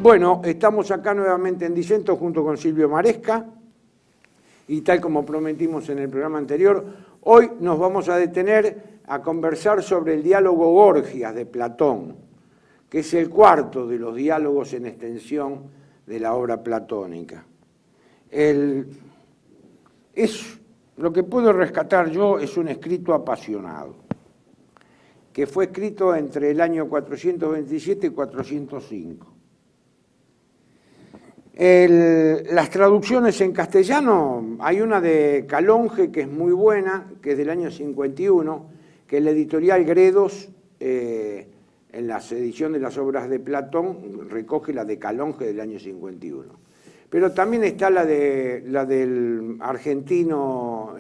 Bueno, estamos acá nuevamente en Disento junto con Silvio Maresca y tal como prometimos en el programa anterior, hoy nos vamos a detener a conversar sobre el diálogo Gorgias de Platón, que es el cuarto de los diálogos en extensión de la obra platónica. Lo que puedo rescatar yo es un escrito apasionado, que fue escrito entre el año 427 y 405. Las traducciones en castellano, hay una de Calonge que es muy buena, que es del año 51, que la editorial Gredos, en la edición de las obras de Platón, recoge la de Calonge del año 51. Pero también está la del argentino,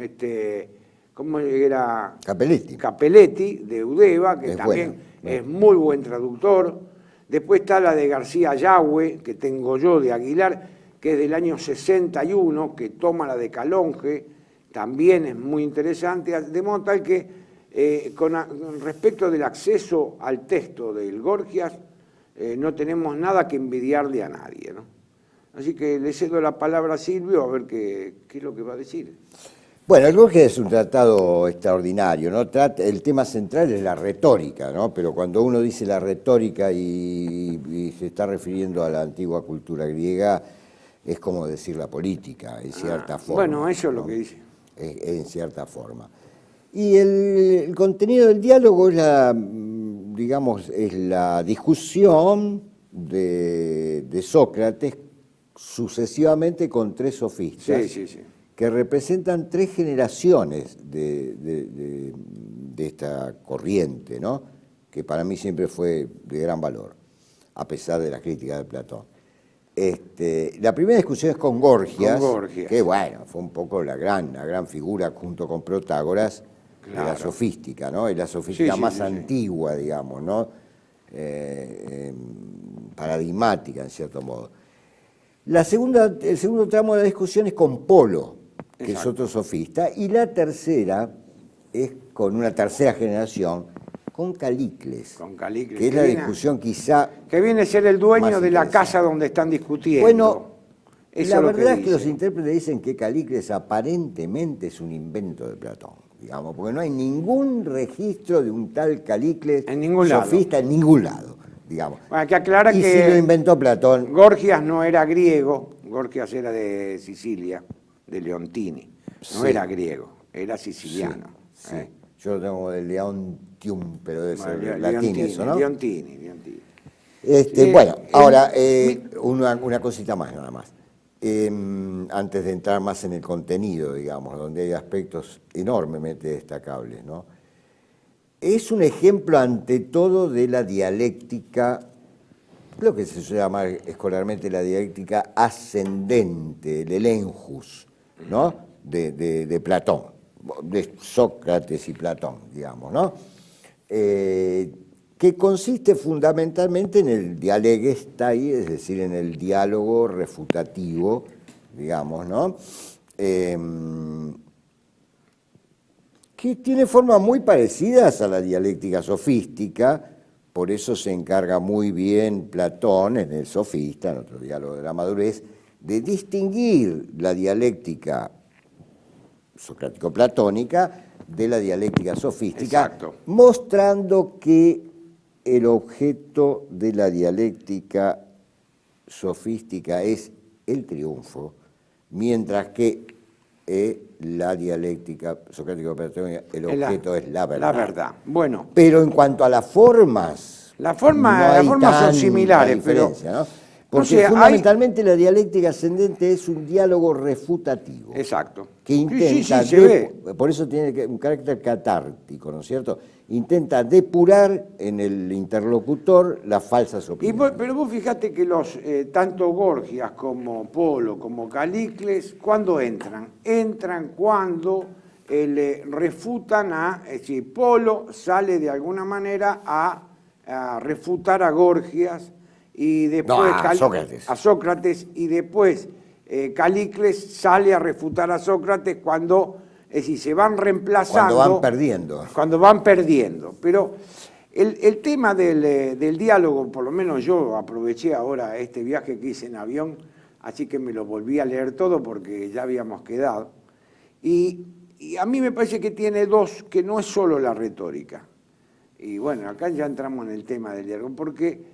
¿cómo era? Capelletti, de Eudeva, que también es muy buen traductor. Después está la de García Yagüe, que tengo yo, de Aguilar, que es del año 61, que toma la de Calonge, también es muy interesante, de modo tal que con respecto del acceso al texto del Gorgias, no tenemos nada que envidiarle a nadie, ¿no? Así que le cedo la palabra a Silvio a ver qué es lo que va a decir. Bueno, el Gorgias es un tratado extraordinario, ¿no? El tema central es la retórica, ¿no? Pero cuando uno dice la retórica y se está refiriendo a la antigua cultura griega, es como decir la política, en cierta forma. Bueno, eso es lo que dice. En cierta forma. Y el contenido del diálogo es la discusión de Sócrates sucesivamente con tres sofistas. Sí. Que representan tres generaciones de esta corriente, ¿no? Que para mí siempre fue de gran valor, a pesar de las críticas de Platón. La primera discusión es con Gorgias, que bueno, fue un poco la gran figura junto con Protágoras, claro, de la sofística, ¿no? Es la sofística más antigua, digamos, ¿no? Paradigmática, en cierto modo. El segundo tramo de la discusión es con Polo, que es otro sofista, y la tercera es con una tercera generación, con Calicles, que es la discusión quizá... Que viene a ser el dueño de la casa donde están discutiendo. Bueno, la verdad es que los intérpretes dicen que Calicles aparentemente es un invento de Platón, digamos, porque no hay ningún registro de un tal Calicles sofista en ningún lado, digamos. Bueno, que aclara y que si lo inventó Platón... Gorgias no era griego, Gorgias era de Sicilia, de Leontini. No era griego, era siciliano. Sí. Yo lo tengo de Leontium, pero debe ser latín eso, ¿no? Leontini. Bueno, ahora, una cosita más nada más. Antes de entrar más en el contenido, digamos, donde hay aspectos enormemente destacables, ¿no? Es un ejemplo ante todo de la dialéctica, lo que se suele llamar escolarmente la dialéctica ascendente, el elenjus, ¿no? De Platón, de Sócrates y Platón, digamos, ¿no? Que consiste fundamentalmente en el dialegestai, es decir, en el diálogo refutativo, digamos, ¿no? Que tiene formas muy parecidas a la dialéctica sofística, por eso se encarga muy bien Platón en el Sofista, en otro diálogo de la madurez, de distinguir la dialéctica socrático-platónica de la dialéctica sofística, mostrando que el objeto de la dialéctica sofística es el triunfo, mientras que la dialéctica socrático-platónica, el objeto es la verdad. La verdad. Bueno. Pero en cuanto a las formas, las formas son similares, pero ¿no? Porque fundamentalmente la dialéctica ascendente es un diálogo refutativo. Exacto. Que intenta, por eso tiene un carácter catártico, ¿no es cierto? Intenta depurar en el interlocutor las falsas opiniones. Pero vos fíjate que tanto Gorgias como Polo como Calicles, ¿cuándo entran? Entran cuando le refutan es decir, Polo sale de alguna manera a refutar a Gorgias y después a Sócrates y después Calicles sale a refutar a Sócrates cuando, es decir, se van reemplazando. Cuando van perdiendo. Cuando van perdiendo. Pero El tema del diálogo, por lo menos yo aproveché ahora este viaje que hice en avión, así que me lo volví a leer todo porque ya habíamos quedado. Y a mí me parece que tiene dos, que no es solo la retórica. Y bueno, acá ya entramos en el tema del diálogo, porque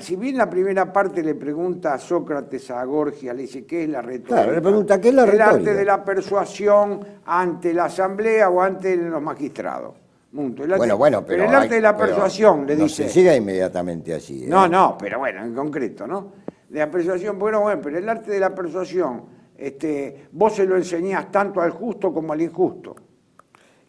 si bien la primera parte le pregunta a Sócrates, a Gorgias, le dice, ¿qué es la retórica? Claro, le pregunta, ¿qué es la retórica? El arte de la persuasión ante la asamblea o ante los magistrados. Pero el arte de la persuasión, le dice. No se llega inmediatamente allí. No, pero bueno, en concreto, ¿no? De la persuasión, bueno, pero el arte de la persuasión, vos se lo enseñás tanto al justo como al injusto.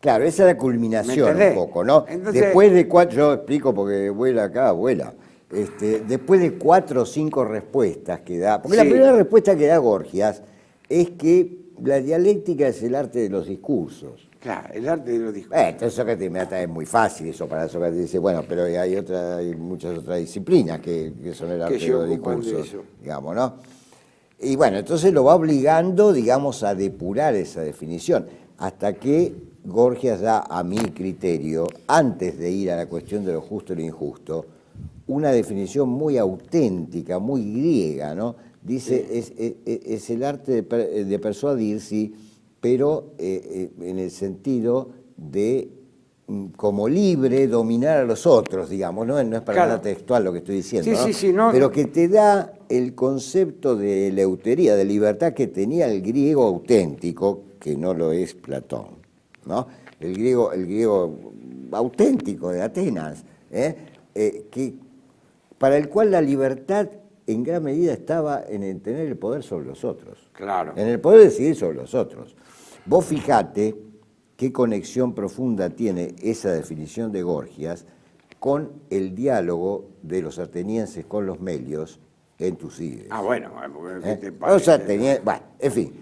Claro, esa es la culminación un poco, ¿no? Entonces, después de yo explico porque vuela acá, vuela. Después de 4 o 5 respuestas que da, porque la primera respuesta que da Gorgias es que la dialéctica es el arte de los discursos. Claro, el arte de los discursos. Entonces Sócrates es muy fácil eso para Sócrates. Dice, bueno, pero hay muchas otras disciplinas que son el arte de los discursos, digamos, ¿no? Y bueno, entonces lo va obligando, digamos, a depurar esa definición, hasta que Gorgias da, a mi criterio, antes de ir a la cuestión de lo justo y lo injusto, una definición muy auténtica, muy griega, ¿no? Dice, es el arte de persuadir, sí, pero en el sentido de, como libre, dominar a los otros, digamos, no es para nada textual lo que estoy diciendo, ¿no? Pero que te da el concepto de eleutería, de libertad que tenía el griego auténtico, que no lo es Platón, ¿no? El griego auténtico de Atenas, para el cual la libertad en gran medida estaba en tener el poder sobre los otros. Claro. En el poder decidir sobre los otros. Vos fijate qué conexión profunda tiene esa definición de Gorgias con el diálogo de los atenienses con los melios en Tucídides. Bueno, ¿qué te parece? Bueno, en fin.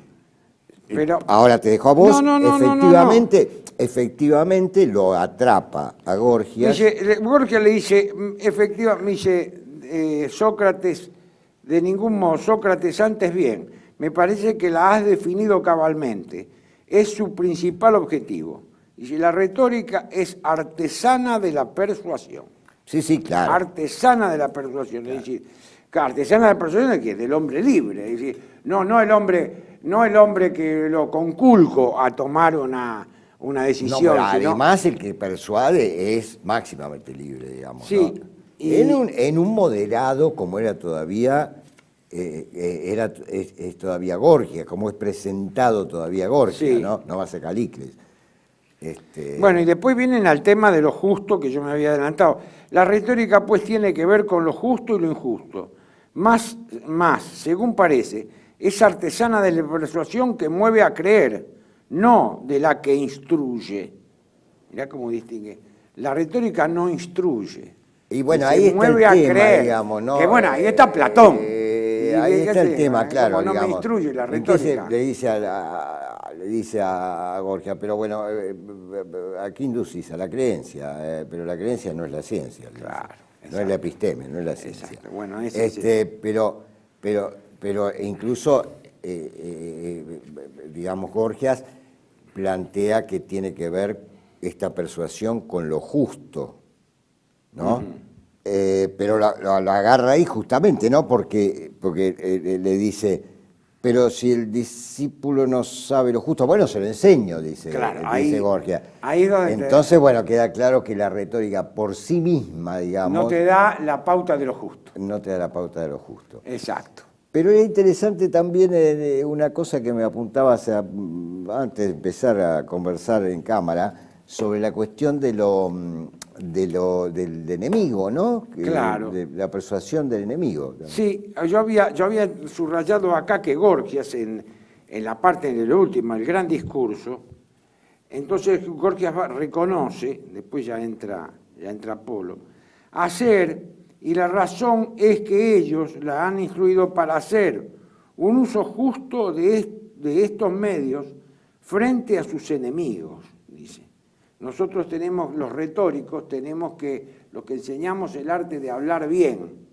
Pero, ahora te dejo a vos. No. Efectivamente lo atrapa a Gorgias. Gorgias le dice, efectivamente, Sócrates, de ningún modo, Sócrates, antes bien, me parece que la has definido cabalmente. Es su principal objetivo. Dice, la retórica es artesana de la persuasión. Sí, claro. Artesana de la persuasión. Claro. Es decir, artesana de la persuasión es que del hombre libre. Es decir, no el hombre que lo conculco a tomar una decisión. No, pero además el que persuade es máximamente libre, digamos. Sí. ¿No? En un moderado, como era todavía, es todavía Gorgias, como es presentado todavía Gorgias, sí. No va a ser Calicles. Bueno, y después vienen al tema de lo justo, que yo me había adelantado. La retórica, pues, tiene que ver con lo justo y lo injusto. Más, según parece, es artesana de la persuasión que mueve a creer, no de la que instruye. Mirá cómo distingue. La retórica no instruye. Y bueno, ahí está el tema, digamos, ¿no? Que bueno, ahí está Platón. Ahí está el tema, claro, no digamos. me instruye la retórica. Le dice a Gorgias, pero bueno, aquí inducís a la creencia, pero la creencia no es la ciencia. Claro. No es la episteme, no es la ciencia. Exacto. Bueno, pero incluso, digamos, Gorgias plantea que tiene que ver esta persuasión con lo justo, ¿no? Pero lo agarra ahí justamente, ¿no? Porque le dice, pero si el discípulo no sabe lo justo, bueno, se lo enseño, dice Gorgias. Entonces, bueno, queda claro que la retórica por sí misma, digamos... No te da la pauta de lo justo. No te da la pauta de lo justo. Exacto. Pero es interesante también una cosa que me apuntaba antes de empezar a conversar en cámara, sobre la cuestión del enemigo, ¿no? Claro. De la persuasión del enemigo. Sí, yo había subrayado acá que Gorgias, en la parte de lo último, el gran discurso, entonces Gorgias reconoce, después ya entra Apolo, y la razón es que ellos la han instruido para hacer un uso justo de estos medios frente a sus enemigos, dice. Nosotros los retóricos, los que enseñamos el arte de hablar bien,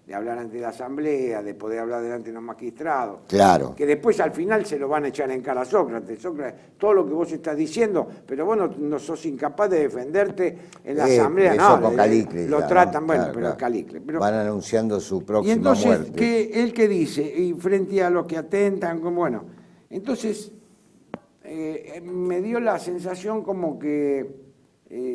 de hablar ante la asamblea, de poder hablar delante de los magistrados. Claro. Que después al final se lo van a echar en cara a Sócrates. Sócrates, todo lo que vos estás diciendo, pero vos no sos incapaz de defenderte en la asamblea. Eso No, con Calicles, lo ya, tratan, ¿no? bueno, Claro, pero claro. Calicles. Pero, van anunciando su próxima y entonces, muerte. ¿él qué dice? Y frente a los que atentan, bueno, entonces me dio la sensación como que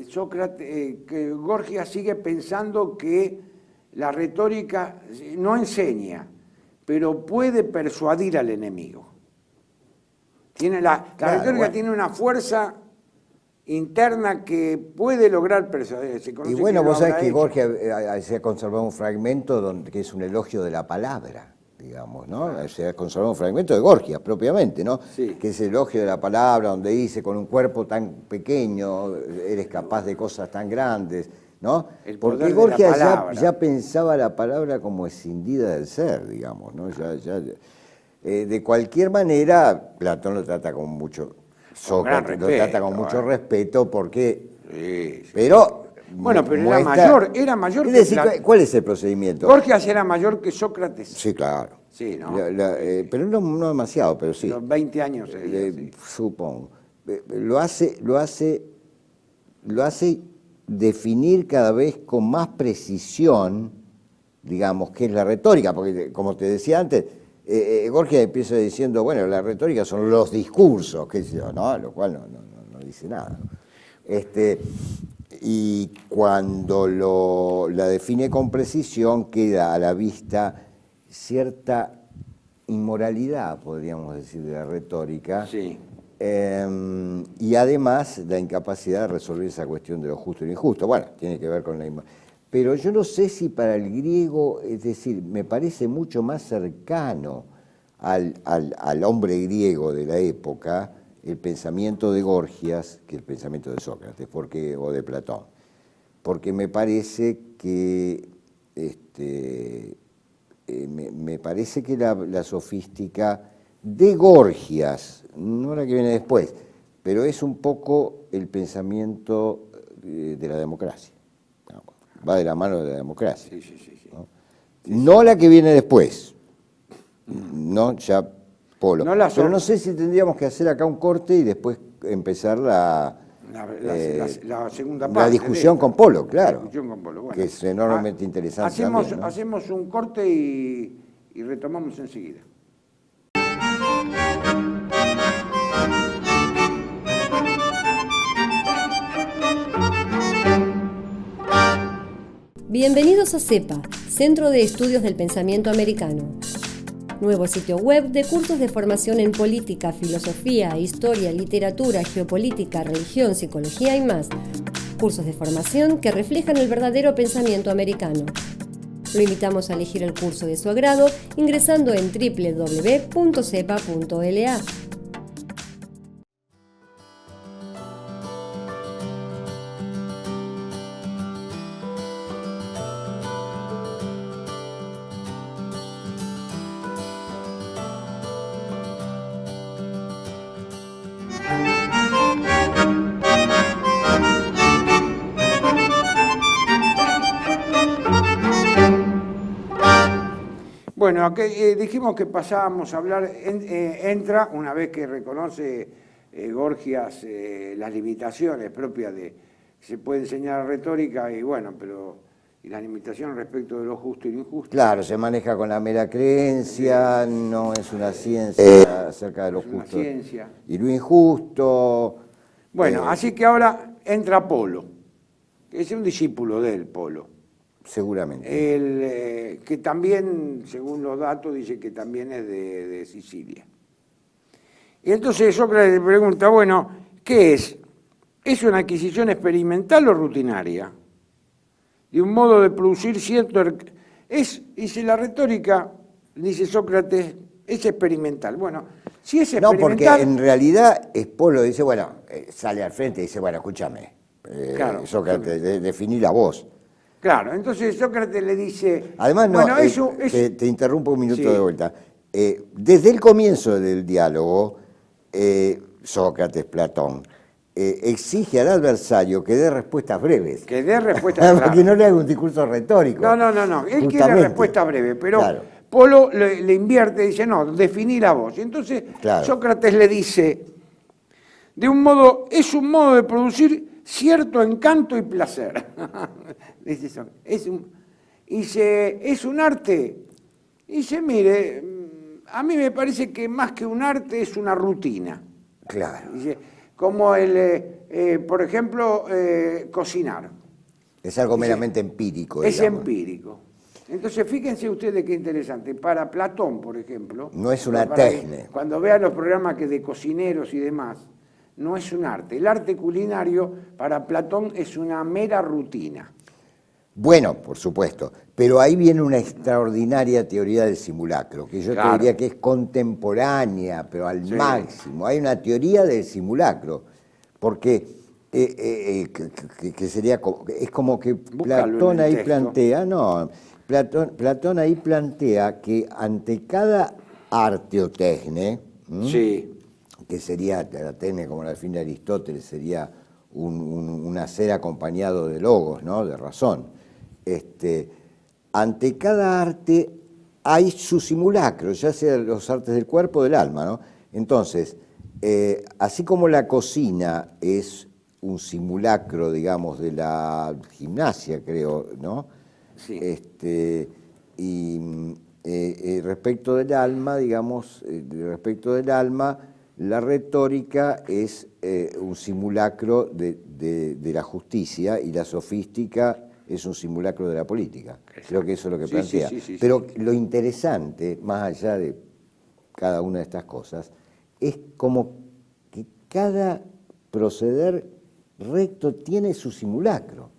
Sócrates, que Gorgias sigue pensando que la retórica no enseña, pero puede persuadir al enemigo. La Claro, retórica bueno. tiene una fuerza interna que puede lograr persuadir. Y bueno, vos sabés que Gorgias se ha conservado un fragmento que es un elogio de la palabra, digamos, ¿no? Se ha conservado un fragmento de Gorgias propiamente, ¿no? Sí. Que es el elogio de la palabra, donde dice, con un cuerpo tan pequeño, eres capaz de cosas tan grandes, ¿no? El poder Porque de la Gorgias palabra. ya pensaba la palabra como escindida del ser, digamos, ¿no? De cualquier manera, Platón lo trata con mucho... Sócrates lo trata con mucho respeto porque... Sí. Pero... Bueno, pero muestra, era mayor es que decir, ¿cuál es el procedimiento? Gorgias era mayor que Sócrates. Sí, claro. Sí, ¿no? Pero no demasiado, pero sí. Los 20 años. Sí. Supongo. Lo hace definir cada vez con más precisión, digamos, qué es la retórica, porque como te decía antes, Gorgias empieza diciendo, bueno, la retórica son los discursos, qué sé yo, ¿no? Lo cual no dice nada, ¿no? Y cuando la define con precisión, queda a la vista cierta inmoralidad, podríamos decir, de la retórica. Sí. Y además la incapacidad de resolver esa cuestión de lo justo y lo injusto. Bueno, tiene que ver con la... Pero yo no sé si para el griego, es decir, me parece mucho más cercano al hombre griego de la época el pensamiento de Gorgias que el pensamiento de Sócrates o de Platón. Porque me parece que me parece que la sofística de Gorgias, no la que viene después, pero es un poco el pensamiento de la democracia. Va de la mano de la democracia. Sí. No la que viene después, no ya Polo. Pero no sé si tendríamos que hacer acá un corte y después empezar la segunda parte. La discusión con Polo, claro. La discusión con Polo, bueno. Que es enormemente interesante también, ¿no? Hacemos un corte y retomamos enseguida. Bienvenidos a CEPA, Centro de Estudios del Pensamiento Americano. Nuevo sitio web de cursos de formación en política, filosofía, historia, literatura, geopolítica, religión, psicología y más. Cursos de formación que reflejan el verdadero pensamiento americano. Lo invitamos a elegir el curso de su agrado ingresando en www.cepa.la. Bueno, aquí, dijimos que pasábamos a hablar, entra, una vez que reconoce Gorgias las limitaciones propias de, se puede enseñar retórica y bueno, pero y las limitaciones respecto de lo justo y lo injusto. Claro, se maneja con la mera creencia, no es una ciencia acerca de lo justo y lo injusto. Bueno, así que ahora entra Polo, que es un discípulo del Polo. Seguramente. Que también, según los datos, dice que también es de Sicilia. Y entonces Sócrates le pregunta, bueno, ¿qué es? ¿Es una adquisición experimental o rutinaria? De un modo de producir cierto... dice la retórica, dice Sócrates, es experimental. Bueno, si es experimental... No, porque en realidad Polo dice, bueno, sale al frente y dice, bueno, escúchame, claro, Sócrates, definí la voz. Claro, entonces Sócrates le dice... Además, no, bueno, te interrumpo un minuto sí. de vuelta. Desde el comienzo del diálogo, Sócrates, Platón, exige al adversario que dé respuestas breves. Que dé respuestas breves. Porque no le haga un discurso retórico. No. Él quiere respuesta breve, pero claro. Polo le invierte y dice, no, definí la voz. Y entonces claro. Sócrates le dice, es un modo de producir cierto encanto y placer. Dice, es un arte. Y dice, mire, a mí me parece que más que un arte es una rutina. Claro. Dice, como por ejemplo, cocinar. Es algo meramente empírico. Es digamos. empírico. Entonces, fíjense ustedes qué interesante. Para Platón, por ejemplo... No es una técnica. Cuando vean los programas de cocineros y demás, no es un arte. El arte culinario, para Platón, es una mera rutina. Bueno, por supuesto, pero ahí viene una extraordinaria teoría del simulacro, que yo te diría que es contemporánea, pero al máximo. Hay una teoría del simulacro, porque que sería, es como que Platón ahí plantea, Platón ahí plantea que ante cada arte o tecne, que sería la tecne como la fin de Aristóteles, sería un hacer acompañado de logos, ¿no? De razón. Ante cada arte hay su simulacro, ya sea los artes del cuerpo o del alma, ¿no? Entonces, así como la cocina es un simulacro, digamos, de la gimnasia, creo, ¿no? Sí. Respecto del alma, digamos, la retórica es un simulacro de la justicia y la sofística es un simulacro de la política. Creo que eso es lo que plantea. Pero lo interesante, más allá de cada una de estas cosas, es como que cada proceder recto tiene su simulacro,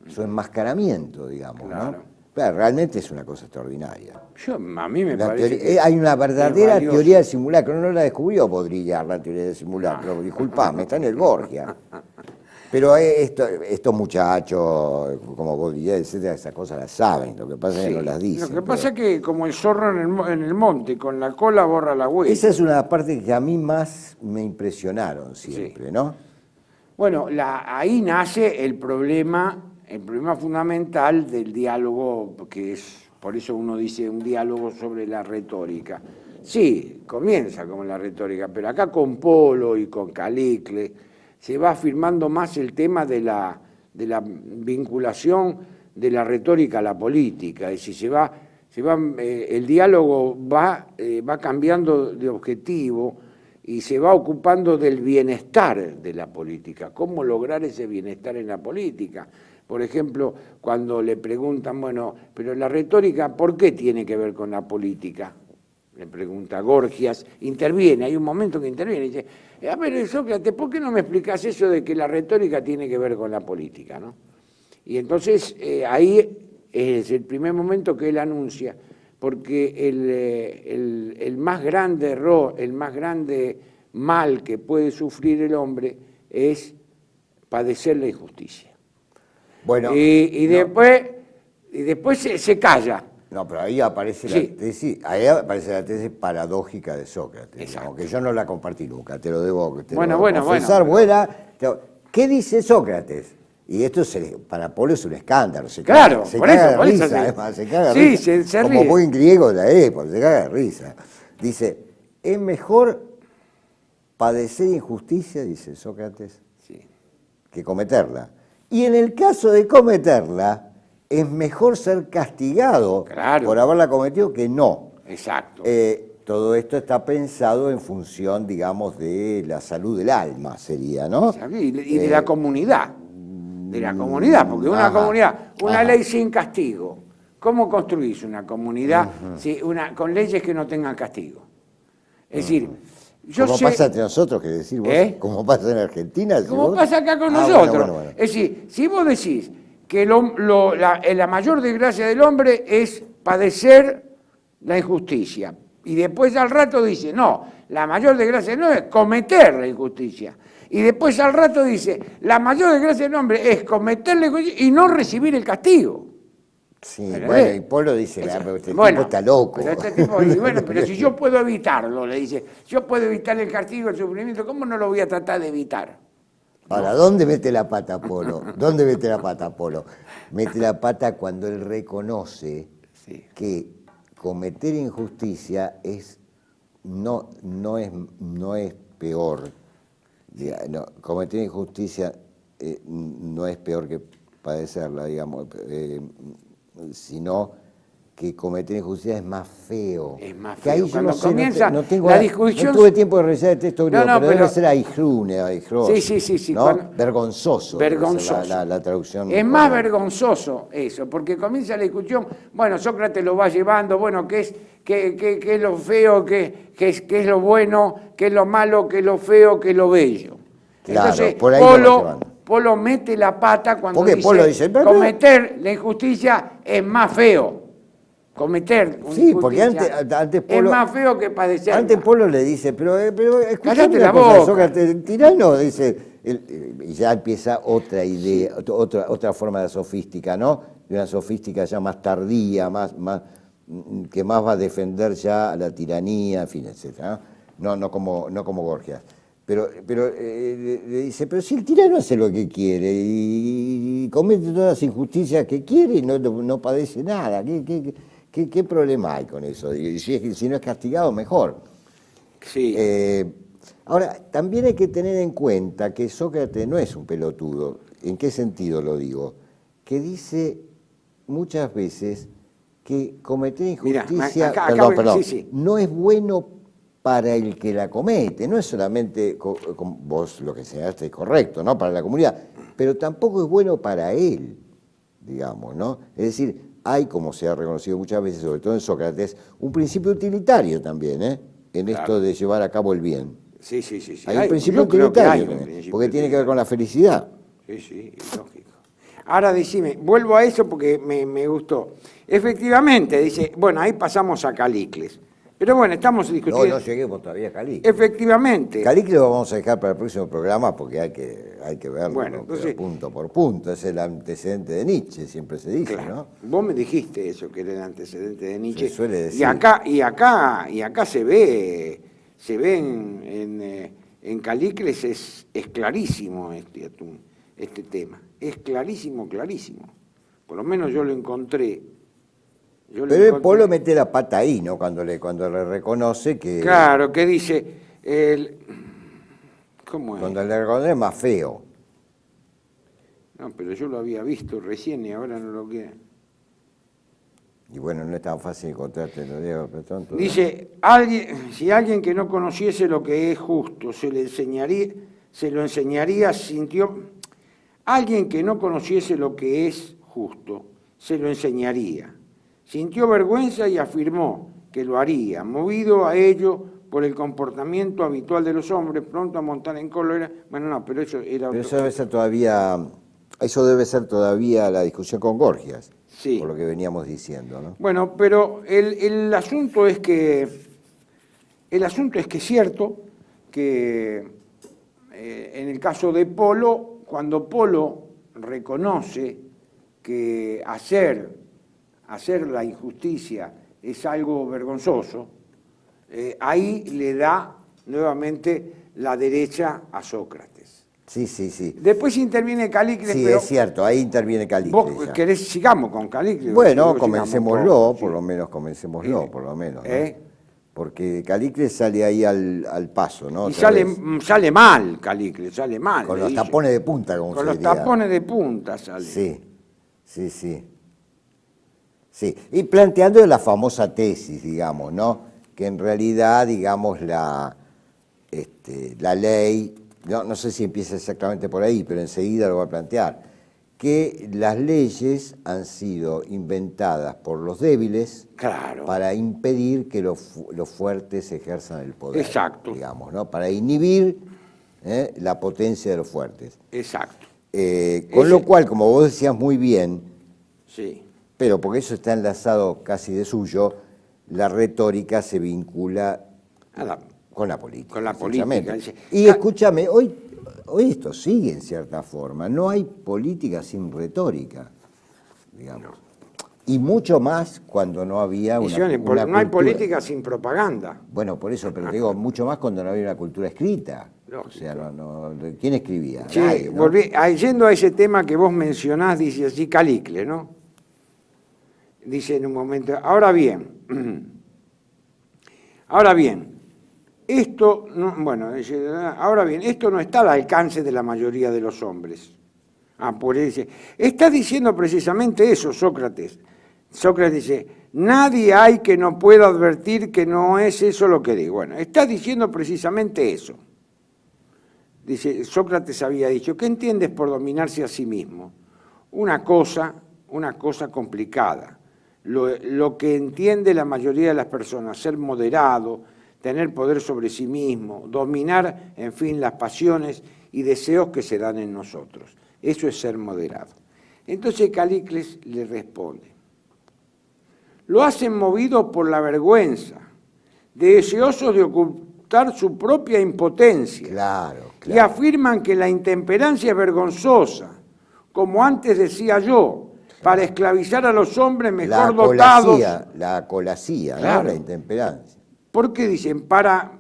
su enmascaramiento, digamos, ¿no? Pero realmente es una cosa extraordinaria. A mí me parece que hay una verdadera teoría del simulacro. No la descubrió Baudrillard, la teoría del simulacro. Disculpame, está en el Borgia. Pero estos muchachos, como Baudrillard, etcétera, esas cosas las saben. Lo que pasa es que no las dicen. Lo que pasa es que como el zorro en el monte, con la cola borra la huella. Esa es una parte que a mí más me impresionaron siempre, ¿no? Bueno, ahí nace el problema fundamental del diálogo, que es, por eso uno dice un diálogo sobre la retórica. Sí, comienza con la retórica, pero acá con Polo y con Calicle se va afirmando más el tema de la vinculación de la retórica a la política, es decir, el diálogo va cambiando de objetivo y se va ocupando del bienestar de la política, cómo lograr ese bienestar en la política. Por ejemplo, cuando le preguntan, bueno, pero la retórica, ¿por qué tiene que ver con la política? Le pregunta Gorgias, interviene, hay un momento que interviene, y dice, a ver, Sócrates, ¿por qué no me explicás eso de que la retórica tiene que ver con la política, ¿no? Y entonces ahí es el primer momento que él anuncia, porque el más grande error, el más grande mal que puede sufrir el hombre es padecer la injusticia. Bueno, y después se calla. No, pero ahí aparece la tesis paradójica de Sócrates, aunque yo no la compartí nunca, te lo debo confesar. Bueno. ¿Qué dice Sócrates? Y esto para Polo es un escándalo, se caga de risa, además, se caga de risa. Se como ríe. Buen griego de la época, se caga de risa. Dice, es mejor padecer injusticia, dice Sócrates, que cometerla. Y en el caso de cometerla, es mejor ser castigado por haberla cometido que no. Exacto. Todo esto está pensado en función, digamos, de la salud del alma, sería, ¿no? Y de la comunidad. De la comunidad, porque una comunidad, una ley sin castigo. ¿Cómo construís una comunidad con leyes que no tengan castigo? Es decir, ¿Cómo pasa entre nosotros, que decir vos? ¿Cómo pasa en Argentina? ¿Cómo pasa acá con nosotros? Bueno. Es decir, si vos decís que la mayor desgracia del hombre es padecer la injusticia, y después al rato dice, no, la mayor desgracia del hombre es cometer la injusticia, y después al rato dice, la mayor desgracia del hombre es cometer la injusticia y no recibir el castigo. Sí, bueno, y Polo dice, este tipo está loco. Pero si yo puedo evitarlo, le dice, yo puedo evitar el castigo, el sufrimiento, ¿cómo no lo voy a tratar de evitar? Ahora, ¿dónde mete la pata Polo? ¿Dónde mete la pata Polo? Mete la pata cuando él reconoce que cometer injusticia no es peor. No, cometer injusticia no es peor que padecerla, digamos, sino que cometer injusticia es más feo. Es más Que feo. ahí yo Cuando no sé, comienza no tengo la discusión... No tuve tiempo de revisar el texto griego, pero pero debe ser aihrune, Sí. ¿no? Cuando... Vergonzoso. Vergonzoso. La traducción. Es más vergonzoso eso, porque comienza la discusión, bueno, Sócrates lo va llevando, bueno, ¿qué es lo feo, qué es lo bueno, qué es lo malo, qué es lo feo, qué es lo bello? Claro, Entonces, por ahí lo va llevando. Polo mete la pata cuando Porque Polo dice, cometer la injusticia es más feo. Cometer una sí, porque injusticia antes Polo, es más feo que padecer. Antes Polo le dice, pero cállate la cosa, boca. Sócrates, el tirano, dice, y ya empieza otra idea, otra forma de sofística, ¿no? De una sofística ya más tardía, que más va a defender ya a la tiranía, en fin, etc. No como Gorgias. Pero le dice, pero si el tirano hace lo que quiere y comete todas las injusticias que quiere y no padece nada, ¿qué problema hay con eso? Y si no es castigado, mejor. Sí. Ahora, también hay que tener en cuenta que Sócrates no es un pelotudo. ¿En qué sentido lo digo? Que dice muchas veces que cometer injusticia no es bueno para el que la comete. No es solamente, vos lo que señalaste es correcto, ¿no? Para la comunidad, pero tampoco es bueno para él, digamos, ¿no? Es decir, hay, como se ha reconocido muchas veces, sobre todo en Sócrates, un principio utilitario también, en esto de llevar a cabo el bien. Sí. Hay un principio utilitario, porque tiene que ver con la felicidad. Sí, lógico. Ahora decime, vuelvo a eso porque me gustó. Efectivamente, dice, bueno, ahí pasamos a Calicles. Pero bueno, estamos discutiendo... No lleguemos todavía a Calicles. Efectivamente. Calicles lo vamos a dejar para el próximo programa porque hay que verlo, bueno, entonces, punto por punto. Es el antecedente de Nietzsche, siempre se dice, claro, ¿no? Vos me dijiste eso, que era el antecedente de Nietzsche. Se suele decir. Y acá se ve en Calicles es clarísimo este tema. Es clarísimo. Por lo menos yo lo encontré. Pero el Polo mete la pata ahí, ¿no? Cuando le reconoce que... Claro, que dice... ¿Cómo es? Cuando le reconoce es más feo. No, pero yo lo había visto recién y ahora no lo queda. Y bueno, no es tan fácil encontrarte, lo digo, pero tonto. Dice, si alguien que no conociese lo que es justo, se lo enseñaría, sintió... Alguien que no conociese lo que es justo, se lo enseñaría. Sintió vergüenza y afirmó que lo haría, movido a ello por el comportamiento habitual de los hombres, pronto a montar en cólera. Bueno, no, pero eso era otro. Eso debe ser todavía la discusión con Gorgias, sí, por lo que veníamos diciendo, ¿no? Bueno, pero el asunto es que es cierto que en el caso de Polo, cuando Polo reconoce que hacer la injusticia es algo vergonzoso, ahí le da nuevamente la derecha a Sócrates. Sí. Después interviene Calicles. Sí, pero es cierto, ahí interviene Calicles. ¿Vos querés sigamos con Calicles? Bueno, comencémoslo, por lo menos comencémoslo, por lo menos, ¿no? Porque Calicles sale ahí al paso, ¿no? Y sale mal Calicles, sale mal. Con los tapones de punta, como se diría. Con los tapones de punta sale. Sí, y planteando la famosa tesis, digamos, ¿no? Que en realidad, digamos, la ley, no sé si empieza exactamente por ahí, pero enseguida lo voy a plantear, que las leyes han sido inventadas por los débiles, claro, para impedir que los fuertes ejerzan el poder. Exacto. Digamos, ¿no? Para inhibir la potencia de los fuertes. Exacto. Con lo cual, como vos decías muy bien, sí, pero porque eso está enlazado casi de suyo, la retórica se vincula con la política. Con la política. Y escúchame, hoy esto sigue en cierta forma. No hay política sin retórica, digamos. No. Y mucho más cuando no había una no hay política sin propaganda. Bueno, por eso, pero digo, mucho más cuando no había una cultura escrita. lógico. O sea, ¿quién escribía? Sí, Nadie, ¿no? yendo a ese tema que vos mencionás, dice así Calícles, ¿no? Dice en un momento, ahora bien, esto no está al alcance de la mayoría de los hombres. Por ahí dice, está diciendo precisamente eso Sócrates. Sócrates dice, nadie hay que no pueda advertir que no es eso lo que digo. Bueno, está diciendo precisamente eso. Dice, Sócrates había dicho, ¿qué entiendes por dominarse a sí mismo? Una cosa complicada. Lo que entiende la mayoría de las personas, ser moderado, tener poder sobre sí mismo, dominar, en fin, las pasiones y deseos que se dan en nosotros. Eso es ser moderado. Entonces Calícles le responde, lo hacen movido por la vergüenza, deseosos de ocultar su propia impotencia. Claro. Y afirman que la intemperancia es vergonzosa, como antes decía yo, para esclavizar a los hombres mejor dotados. La acolacía, claro, ¿no? La intemperancia. Porque dicen, para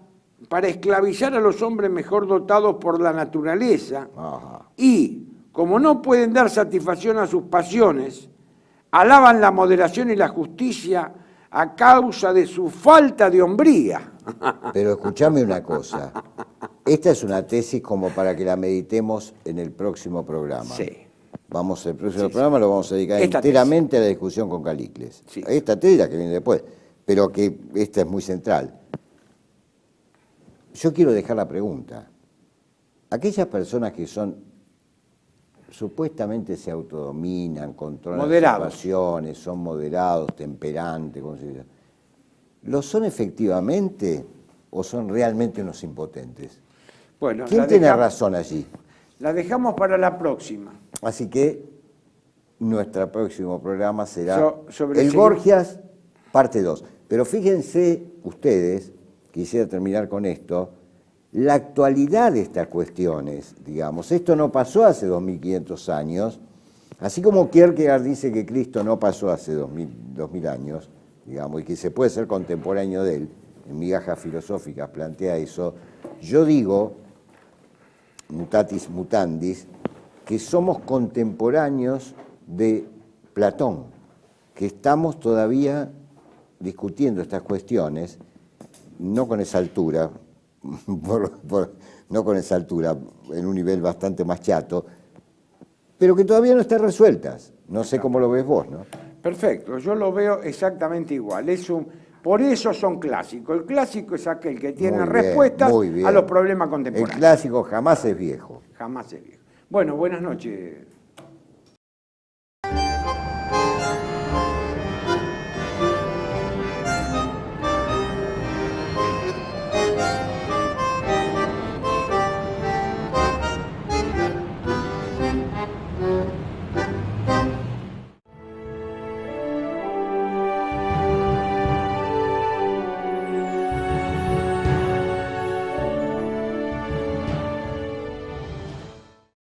esclavizar a los hombres mejor dotados por la naturaleza, Ajá. y como no pueden dar satisfacción a sus pasiones, alaban la moderación y la justicia a causa de su falta de hombría. Pero escúchame una cosa, esta es una tesis como para que la meditemos en el próximo programa. Sí. El próximo programa lo vamos a dedicar Esta enteramente a la discusión con Calícles. Sí. Esta tesis la que viene después, pero que esta es muy central. Yo quiero dejar la pregunta. Aquellas personas que supuestamente se autodominan, controlan moderados, sus pasiones, son moderados, temperantes, ¿cómo se dice? ¿Lo son efectivamente o son realmente unos impotentes? Bueno, ¿Quién tiene razón allí? La dejamos para la próxima. Así que nuestro próximo programa será sobre el Gorgias, parte 2. Pero fíjense ustedes, quisiera terminar con esto, la actualidad de estas cuestiones, digamos. Esto no pasó hace 2500 años, así como Kierkegaard dice que Cristo no pasó hace 2000 años, digamos, y que se puede ser contemporáneo de él, en Migajas Filosóficas plantea eso. Yo digo, mutatis mutandis, que somos contemporáneos de Platón, que estamos todavía discutiendo estas cuestiones, no con esa altura, no con esa altura, en un nivel bastante más chato, pero que todavía no están resueltas. No sé cómo lo ves vos, ¿no? Perfecto, yo lo veo exactamente igual. Por eso son clásicos. El clásico es aquel que tiene respuestas a los problemas contemporáneos. El clásico jamás es viejo. Jamás es viejo. Bueno, buenas noches.